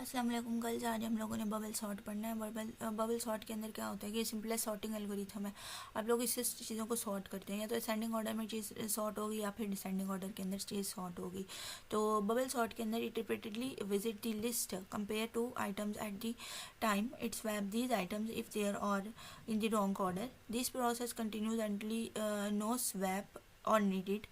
अस्सलाम वालेकुम गर्ल्स। आज हम लोगों ने बबल सॉर्ट पढ़ना है। बबल सॉर्ट के अंदर क्या होता है कि सिंपलेस्ट सॉर्टिंग एल्गोरिथम है। आप लोग इससे चीज़ों को सॉर्ट करते हैं, या तो असेंडिंग ऑर्डर में चीज़ सॉर्ट होगी या फिर डिसेंडिंग ऑर्डर के अंदर चीज़ सॉर्ट होगी। तो बबल सॉर्ट के अंदर it repeatedly visit the list compare two items at the time it swap these items if they're are in the wrong order. This process continues until no swap or needed,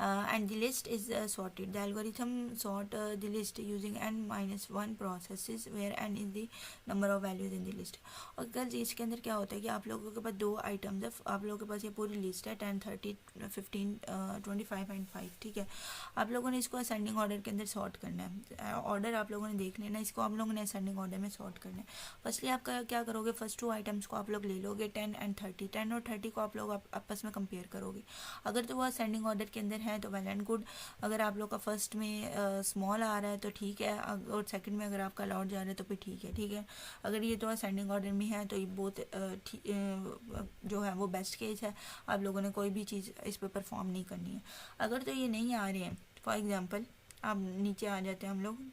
and the list is sorted. The algorithm sort the list using n minus 1 processes where n is the number of values in the list. और girls इसके अंदर क्या होता है कि आप लोगों के पास दो आइटम्स है, आप लोगों के पास ये पूरी लिस्ट है 10, 30, 15, 25 एंड 5। ठीक है, आप लोगों ने इसको असेंडिंग ऑर्डर के अंदर सॉर्ट करना है। ऑर्डर आप लोगों ने देख लेना, इसको आप लोगों ने असेंडिंग ऑर्डर में सॉर्ट करना है। फर्स्टली आप क्या करोगे, फर्स्ट टू आइटम्स को आप लोग ले लोगे 10 एंड 30। 10 और 30 को आप लोग आपस में कंपेयर करोगे। अगर तो वो असेंडिंग ऑर्डर के अंदर है तो वेल एंड गुड। अगर आप लोग का फर्स्ट में स्मॉल आ रहा है तो ठीक है, और सेकंड में अगर आपका लाउड जा रहा है तो फिर ठीक है। ठीक है, अगर ये तो असेंडिंग ऑर्डर में है तो ये बहुत जो है वो बेस्ट केस है। आप लोगों ने कोई भी चीज़ इस पर परफॉर्म नहीं करनी है। अगर तो ये नहीं आ रहे हैं, फॉर एग्जांपल आप नीचे आ जाते हैं हम लोग।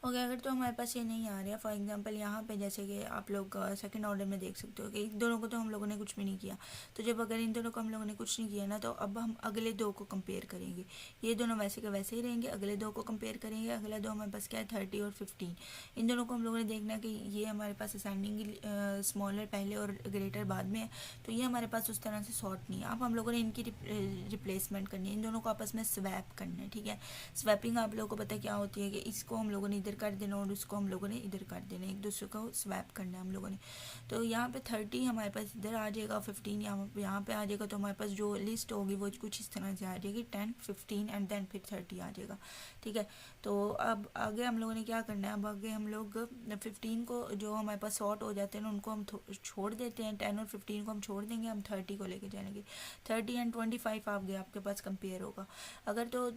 ओके, अगर तो हमारे पास ये नहीं आ रहा है, फॉर एग्जांपल यहाँ पे जैसे कि आप लोग सेकंड ऑर्डर में देख सकते हो कि इन दोनों को तो हम लोगों ने कुछ भी नहीं किया। तो जब अगर इन दोनों को हम लोगों ने कुछ नहीं किया ना, तो अब हम अगले दो को कंपेयर करेंगे। ये दोनों वैसे के वैसे ही रहेंगे, अगले दो को कंपेयर करेंगे। अगला दो हमारे पास क्या है, 30 और 15। इन दोनों को हम लोगों ने देखना है कि ये हमारे पास असेंडिंग स्मॉलर पहले और ग्रेटर बाद में है, तो ये हमारे पास उस तरह से सॉर्ट नहीं है। अब हम लोगों ने इनकी रिप्लेसमेंट करनी है, इन दोनों को आपस में स्वैप करना है। ठीक है, स्वैपिंग आप लोगों को पता है क्या होती है कि इसको हम लोगों ने इधर कर देना और उसको हम लोगों ने इधर कर देना, एक दूसरे को स्वैप करना है हम लोगों ने। तो यहाँ पे 30 हमारे पास इधर आ जाएगा, 15 यहाँ पे आ जाएगा। तो हमारे पास जो लिस्ट होगी वो कुछ इस तरह से आ जाएगी, 10, 15 एंड देन फिर 30 आ जाएगा। ठीक है, तो अब आगे हम लोगों ने क्या करना है, अब आगे हम लोग 15 को जो हमारे पास शॉर्ट हो जाते हैं ना उनको हम छोड़ देते हैं। 10 और 15 को हम छोड़ देंगे, हम 30 को लेके जाएंगे। 30 एंड 25 आपके पास कंपेयर होगा। अगर तो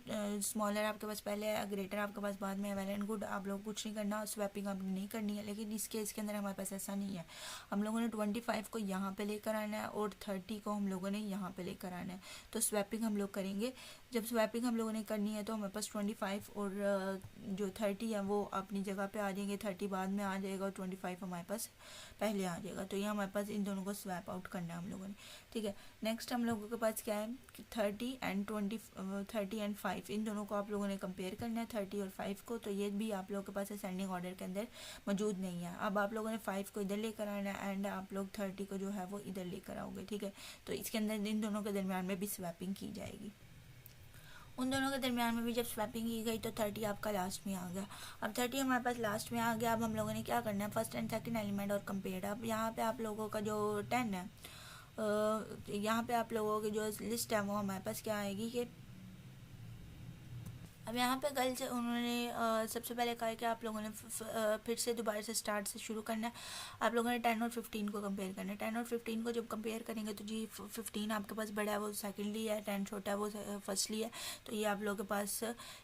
स्मॉलर आपके पास पहले है, ग्रेटर आपके पास बाद में है, वेल एंड गुड। आप लोग कुछ नहीं करना, स्वैपिंग आपने नहीं करनी है। लेकिन इस केस के अंदर हमारे पास ऐसा नहीं है। हम लोगों ने 25 को यहाँ पे लेकर आना है और 30 को हम लोगों ने यहाँ पे लेकर आना है। तो स्वैपिंग हम लोग करेंगे। जब स्वैपिंग हम लोगों ने करनी है तो हमारे पास 25 और जो 30 है वो अपनी जगह पे आ जाएंगे। 30 बाद में आ जाएगा और 25 हमारे पास पहले आ जाएगा। तो ये हमारे पास इन दोनों को स्वैप आउट करना है हम लोगों ने। ठीक है, नेक्स्ट हम लोगों के पास क्या है, 30 एंड 5 इन दोनों को आप लोगों ने कंपेयर करना है, 30 और 5 को। तो ये भी आप लोगों के पास असेंडिंग ऑर्डर के अंदर मौजूद नहीं है। अब आप लोगों ने 5 को इधर लेकर आना है एंड आप लोग 30 को जो है वो इधर लेकर आओगे। ठीक है, तो इसके अंदर इन दोनों के दरमियान में भी स्वैपिंग की जाएगी। उन दोनों के दरमियान में भी जब स्वैपिंग की गई तो 30 आपका लास्ट में आ गया। अब 30 हमारे पास लास्ट में आ गया। अब हम लोगों ने क्या करना है, फर्स्ट एंड सेकंड एलिमेंट और कंपेयर। अब यहाँ पे आप लोगों का जो 10 है, यहाँ पे आप लोगों की जो लिस्ट है वो हमारे पास क्या आएगी कि अब यहाँ पे गर्ल्स उन्होंने सबसे पहले कहा कि आप लोगों ने फिर से दोबारा से स्टार्ट से शुरू करना है। आप लोगों ने 10 और 15 को कंपेयर करना है। 10 और 15 को जब कंपेयर करेंगे तो जी 15 आपके पास बड़ा है वो सेकेंडली है, 10 छोटा है वो फर्स्टली है। तो ये आप लोगों के पास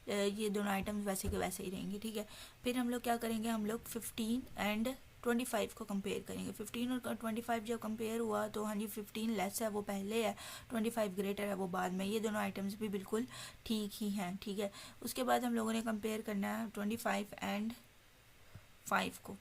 ये दोनों आइटम्स वैसे के वैसे ही रहेंगे। ठीक है, फिर हम लोग क्या करेंगे, हम लोग 15 एंड 25 को कंपेयर करेंगे। 15 और 25 जब कंपेयर हुआ तो हाँ जी 15 लेस है वो पहले है, 25 ग्रेटर है वो बाद में। ये दोनों आइटम्स भी बिल्कुल ठीक ही हैं। ठीक है, उसके बाद हम लोगों ने कंपेयर करना है 25 एंड 5 को।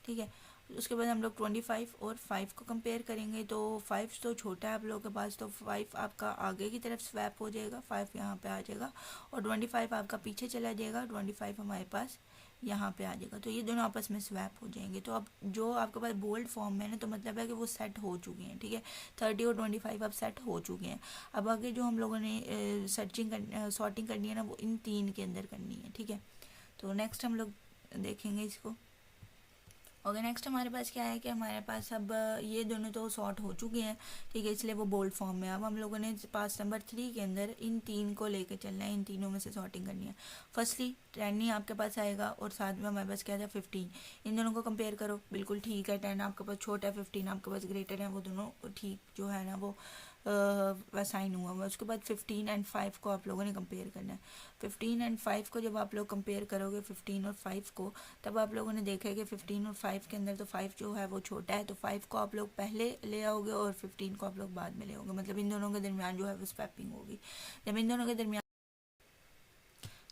ठीक है, उसके बाद हम लोग 25 और 5 को कंपेयर करेंगे। तो 5 तो छोटा है आप लोगों के पास, तो 5 आपका आगे की तरफ स्वैप हो जाएगा, 5 यहाँ पे आ जाएगा और 25 आपका पीछे चला जाएगा, 25 हमारे पास यहाँ पे आ जाएगा। तो ये दोनों आपस में स्वैप हो जाएंगे। तो अब जो आपके पास बोल्ड फॉर्म में है ना, तो मतलब है कि वो सेट हो चुके हैं। ठीक है, 30 और 25 अब सेट हो चुके हैं। अब आगे जो हम लोगों ने सॉर्टिंग करनी है ना, वो इन 3 के अंदर करनी है। ठीक है, तो नेक्स्ट हम लोग देखेंगे इसको। ओके, नेक्स्ट हमारे पास क्या है कि हमारे पास अब ये दोनों तो सॉर्ट हो चुके हैं। ठीक है, इसलिए वो बोल्ड फॉर्म में। अब हम लोगों ने पास नंबर 3 के अंदर इन 3 को लेकर चलना है, इन तीनों में से सॉर्टिंग करनी है। फर्स्टली 10 ही आपके पास आएगा और साथ में हमारे पास क्या था 15। इन दोनों को कंपेयर करो, बिल्कुल ठीक है। 10 आपके पास छोटा है, 15 आपके पास ग्रेटर है, वो दोनों ठीक जो है ना वो असाइन हुआ हुआ। उसके बाद 15 एंड 5 को आप लोगों ने कंपेयर करना है। 15 एंड 5 को जब आप लोग कंपेयर करोगे 15 और 5 को, तब आप लोगों ने देखा है कि 15 और 5 के अंदर तो 5 जो है वो छोटा है, तो 5 को आप लोग पहले ले आओगे और 15 को आप लोग बाद में ले आओगे। मतलब इन दोनों के दरमियान जो है वो स्वैपिंग होगी। जब इन दोनों के दरमियान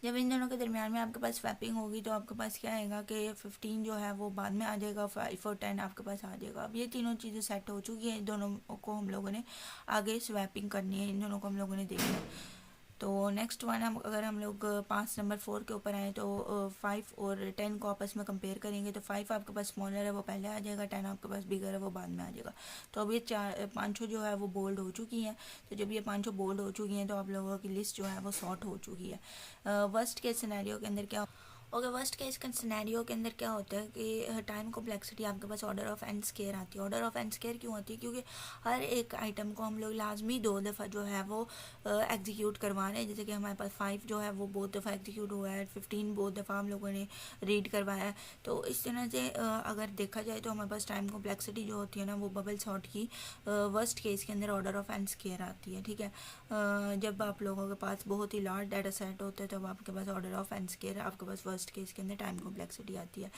जब इन दोनों के दरमियान में आपके पास स्वैपिंग होगी तो आपके पास क्या आएगा कि 15 जो है वो बाद में आ जाएगा, 5 और 10 आपके पास आ जाएगा। अब ये तीनों चीज़ें सेट हो चुकी हैं, इन दोनों को हम लोगों ने आगे स्वैपिंग करनी है, इन दोनों को हम लोगों ने देखना है। तो नेक्स्ट वन हम लोग 5 नंबर 4 के ऊपर आए तो 5 और 10 को आपस में कंपेयर करेंगे तो 5 आपके पास स्मॉलर है वो पहले आ जाएगा, 10 आपके पास बिगर है वो बाद में आ जाएगा। तो अब ये पाँचों जो है वो बोल्ड हो चुकी हैं। तो जब ये पाँचों बोल्ड हो चुकी हैं तो आप लोगों की लिस्ट जो है वो सॉर्ट हो चुकी है। वर्स्ट केस सिनेरियो के अंदर क्या ओके वर्स्ट केस का सिनेरियो के अंदर क्या होता है कि टाइम कॉम्प्लेक्सिटी आपके पास ऑर्डर ऑफ एन स्केयर आती है। ऑर्डर ऑफ एन स्केयर क्यों आती है? क्योंकि हर एक आइटम को हम लोग लाजमी 2 दफ़ा जो है वो एग्जीक्यूट करवा रहे हैं। जैसे कि हमारे पास 5 जो है वो बहुत दफ़ा एग्जीक्यूट हुआ है, 15 बहुत दफ़ा हम लोगों ने रीड करवाया है। तो इस तरह से अगर देखा जाए तो हमारे पास टाइम कॉम्प्लेक्सिटी जो होती है ना वो बबल सॉर्ट की वर्स्ट केस के अंदर ऑर्डर ऑफ एन स्केयर आती है। ठीक है, जब आप लोगों के पास बहुत ही लार्ज डाटा सेट होता है तब आपके पास ऑर्डर ऑफ एन स्केयर आपके पास फर्स्ट केस के अंदर टाइम कॉम्प्लेक्सिटी आती है।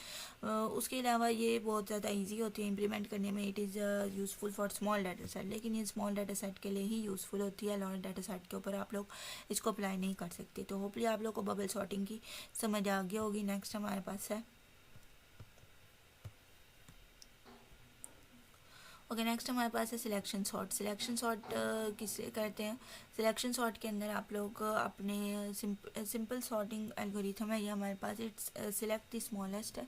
उसके अलावा ये बहुत ज़्यादा इजी होती है इम्प्लीमेंट करने में। It is useful for small data set, लेकिन ये स्मॉल डाटा सेट के लिए ही यूज़फुल होती है, लार्ज डाटा सेट के ऊपर आप लोग इसको अप्लाई नहीं कर सकते। तो होपली आप लोग को बबल सॉर्टिंग की समझ आ गई होगी। नेक्स्ट हमारे पास है ओके नेक्स्ट हमारे पास है सिलेक्शन सॉर्ट। सिलेक्शन सॉर्ट किसे करते हैं? सिलेक्शन सॉर्ट के अंदर आप लोग अपने सिंपल सॉर्टिंग एल्गोरिथम है ये हमारे पास। It's select the smallest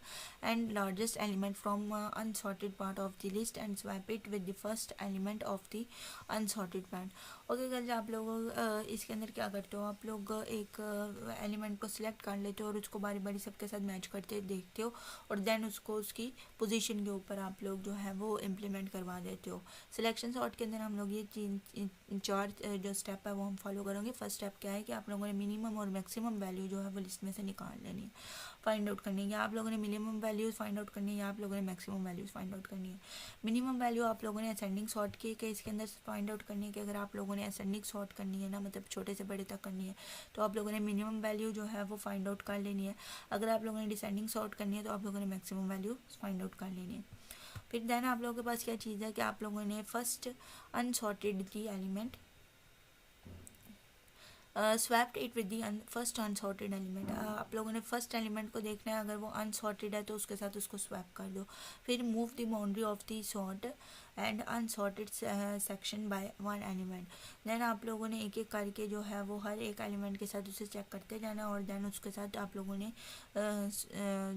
and largest element from unsorted part of the list and swap it with the first element of the unsorted part. Okay girls, आप लोग इसके अंदर क्या करते हो? आप लोग एक एलिमेंट को सिलेक्ट कर लेते हो और उसको बारी बारी सबके साथ मैच करते देखते हो और देन उसको उसकी पोजीशन के ऊपर आप लोग जो है वो इम्प्लीमेंट करवा देते हो। सिलेक्शन सॉर्ट के अंदर हम लोग ये चार जो स्टेप है वो हम फॉलो करेंगे। फर्स्ट स्टेप क्या है कि आप लोगों ने मिनिमम और मैक्सिमम वैल्यू जो है वो लिस्ट में से निकाल लेनी है, फाइंड आउट करनी है। या आप लोगों ने मिनिमम वैल्यूज़ फाइंड आउट करनी है या आप लोगों ने मैक्सिमम वैल्यूज़ फाइंड आउट करनी है। मिनिमम वैल्यू आप लोगों ने असेंडिंग सॉर्ट के केस के अंदर फाइंड आउट करनी है कि अगर आप लोगों ने असेंडिंग सॉर्ट करनी है ना, मतलब छोटे से बड़े तक करनी है, तो आप लोगों ने मिनिमम वैल्यू जो है वो फाइंड आउट कर लेनी है। अगर आप लोगों ने डिसेंडिंग सॉर्ट करनी है तो आप लोगों ने मैक्सिमम वैल्यू फाइंड आउट कर लेनी है। फिर देन आप लोगों के पास क्या चीज़ है कि आप लोगों ने first unsorted the element swapped it with the first unsorted element. आप लोगों ने फर्स्ट एलिमेंट को देखना है, अगर वो अनसॉर्टेड है तो उसके साथ उसको स्वैप कर दो। फिर move the boundary of the sort and unsorted section by one element. Then आप लोगों ने एक एक करके जो है वो हर एक एलिमेंट के साथ उसे चेक करते जाना और देन उसके साथ आप लोगों ने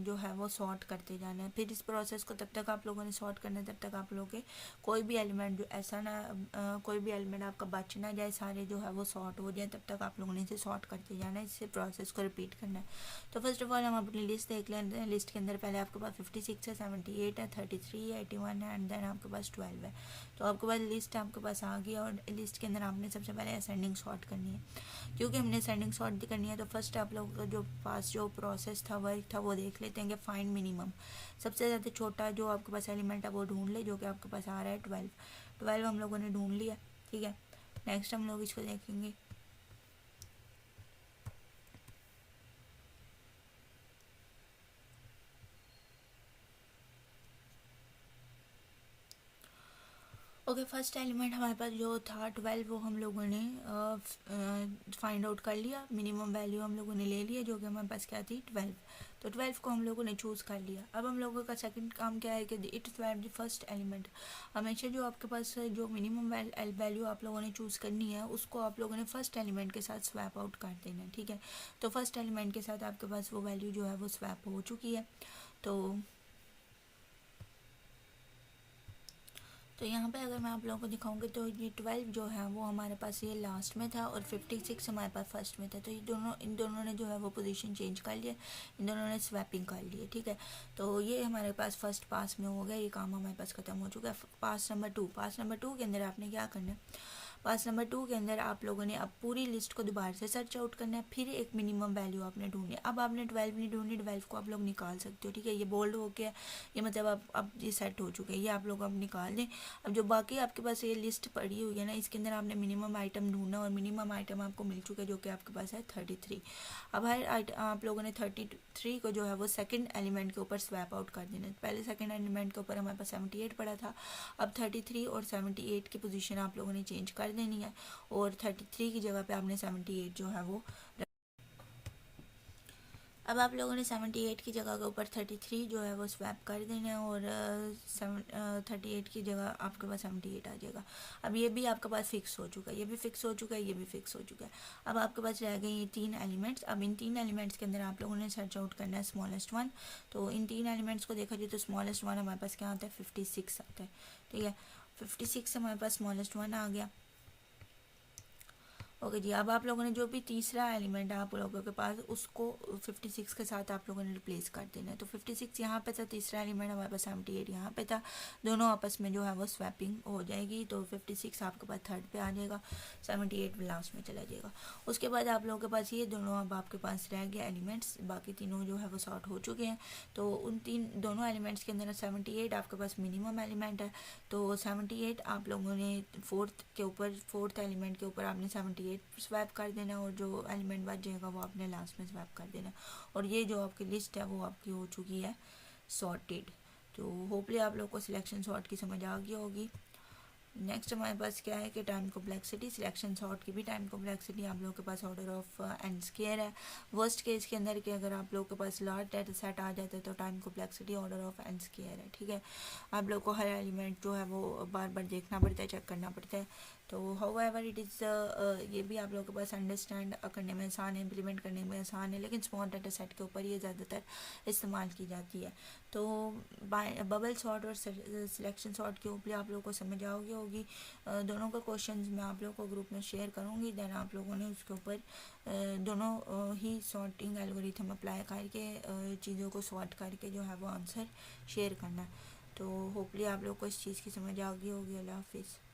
जो है वो सॉर्ट करते जाना है। फिर इस प्रोसेस को तब तक आप लोगों ने सॉर्ट करना है तब तक आप लोगों के कोई भी एलिमेंट जो ऐसा ना कोई भी एलिमेंट आपका बच ना जाए, सारे जो है वो सॉर्ट हो जाए, तब तक आप लोगों ने इसे सॉर्ट करते जाना है। इससे प्रोसेस को रिपीट करना है। तो फर्स्ट ऑफ ऑल हम अपनी लिस्ट देख लेते हैं। लिस्ट के अंदर पहले आपके पास 56 है, 78 है, 33 है, 81 है एंड देन आपके पास 12 है। तो आपके पास लिस्ट आपके पास आ गई और लिस्ट के अंदर आपने सबसे पहले असेंडिंग सॉर्ट करनी है। क्योंकि हमने असेंडिंग सॉर्ट करनी है तो फर्स्ट आप लोग का जो पास जो प्रोसेस था वर्क था वो देख लेते हैं कि फाइंड मिनिमम। सबसे ज़्यादा छोटा जो आपके पास एलिमेंट है वो ढूंढ ले, जो कि आपके पास आ रहा है 12। 12 हम लोगों ने ढूंढ लिया। ठीक है, नेक्स्ट हम लोग इसको देखेंगे। ओके फर्स्ट एलिमेंट हमारे पास जो था 12 वो हम लोगों ने फाइंड आउट कर लिया। मिनिमम वैल्यू हम लोगों ने ले लिया जो कि हमारे पास क्या थी 12। तो 12 को हम लोगों ने चूज़ कर लिया। अब हम लोगों का सेकंड काम क्या है कि it swap the first element. हमेशा जो आपके पास जो मिनिमम वैल्यू आप लोगों ने चूज़ करनी है उसको आप लोगों ने फर्स्ट एलिमेंट के साथ स्वैप आउट कर देना है। ठीक है, तो फर्स्ट एलिमेंट के साथ आपके पास वो वैल्यू जो है वो स्वैप हो चुकी है। तो यहाँ पे अगर मैं आप लोगों को दिखाऊंगी तो ये 12 जो है वो हमारे पास ये लास्ट में था और 56 हमारे पास फर्स्ट में था। तो ये इन दोनों ने जो है वो पोजीशन चेंज कर लिया, इन दोनों ने स्वैपिंग कर ली है। ठीक है, तो ये हमारे पास फर्स्ट पास में हो गया, ये काम हमारे पास ख़त्म हो चुका है। पास नंबर 2, पास नंबर 2 के अंदर आपने क्या करना है? पास नंबर 2 के अंदर आप लोगों ने अब पूरी लिस्ट को दोबारा से सर्च आउट करना है। फिर एक मिनिमम वैल्यू आपने ढूंढनी है। अब आपने 12 नहीं ढूंढनी, 12 को आप लोग निकाल सकते हो। ठीक है, ये बोल्ड हो गया, ये मतलब अब ये सेट हो चुके हैं, ये आप लोग अब निकाल दें। अब जो बाकी आपके पास ये लिस्ट पड़ी हुई है ना, इसके अंदर आपने मिनिमम आइटम ढूंढना और मिनिमम आइटम आपको मिल चुका है जो कि आपके पास है 33। अब हर आइटम आप लोगों ने 33 को जो है वो सेकंड एलिमेंट के ऊपर स्वैप आउट कर देना है। पहले सेकंड एलिमेंट के ऊपर हमारे पास 78 पड़ा था, अब 33 और 78 की पोजीशन आप लोगों ने चेंज कर देनी है और 33 की जगह पे आपने 78 जो है वो अब आप लोगों ने 78 की जगह के ऊपर 33 जो है वो स्वैप कर देना है और 38 की जगह आपके पास 78 आ जाएगा। अब ये भी आपके पास फिक्स हो चुका है, ये भी फिक्स हो चुका है, ये भी फिक्स हो चुका है। अब आपके पास रह गए ये 3 एलिमेंट्स। अब इन 3 एलिमेंट्स के अंदर आप लोगों ने सर्च आउट करना है स्मॉलेस्ट वन। तो इन 3 एलिमेंट्स को देखा जाए तो स्मॉलेस्ट वन हमारे पास क्या आता है, 56 आता है। ठीक है, 56 हमारे पास स्मॉलेस्ट वन आ गया। ओके जी, अब आप लोगों ने जो भी तीसरा एलिमेंट है आप लोगों के पास उसको 56 के साथ आप लोगों ने रिप्लेस कर देना है। तो 56 यहाँ पे था, तीसरा एलिमेंट हमारे पास 78 यहाँ पे था, दोनों आपस में जो है वो स्वैपिंग हो जाएगी। तो 56 आपके पास थर्ड पे आ जाएगा, 78 लास्ट में चला जाएगा। उसके बाद आप लोगों के पास ये दोनों अब आपके पास रह गया एलिमेंट्स, बाकी तीनों जो है वो सॉर्ट हो चुके हैं। तो उन दोनों एलिमेंट्स के अंदर 78 आपके पास मिनिमम एलिमेंट है। तो 78 आप लोगों ने फोर्थ एलिमेंट के ऊपर आपने 78 स्वैप कर देना और जो एलिमेंट बच जाएगा वो आपने लास्ट में स्वैप कर देना। और ये जो आपकी लिस्ट है वो आपकी हो चुकी है सॉर्टेड। तो होपली आप लोग को सिलेक्शन सॉर्ट की समझ आ गई होगी। नेक्स्ट हमारे पास क्या है कि टाइम कॉम्प्लेक्सिटी, सिलेक्शन सॉर्ट की भी टाइम कॉम्प्लेक्सिटी आप लोगों के पास ऑर्डर ऑफ एन स्क्वायर है। वर्स्ट केस के अंदर कि अगर आप लोगों के पास लार्ज डाटा सेट आ जाता है तो time complexity order of n square है। ठीक है, आप लोग को हर एलिमेंट जो है वो बार बार देखना पड़ता है, चेक करना पड़ता है। तो हाउएवर इट इज़ ये भी आप लोगों के पास अंडरस्टैंड करने में आसान है, इम्प्लीमेंट करने में आसान है, लेकिन स्मॉल डाटा सेट के ऊपर ये ज़्यादातर इस्तेमाल की जाती है। तो बबल सॉर्ट और सिलेक्शन सॉर्ट के ऊपर आप लोगों को समझ आओगी होगी। दोनों का क्वेश्चंस मैं आप लोगों को ग्रुप में शेयर करूँगी, देन आप लोगों ने उसके ऊपर दोनों ही सॉर्टिंग एल्गोरिथम अप्लाई करके चीज़ों को सॉर्ट करके जो है वो आंसर शेयर करना है। तो होपली आप लोग को इस चीज़ की समझ आ गई होगी। अल्लाह हाफिज़।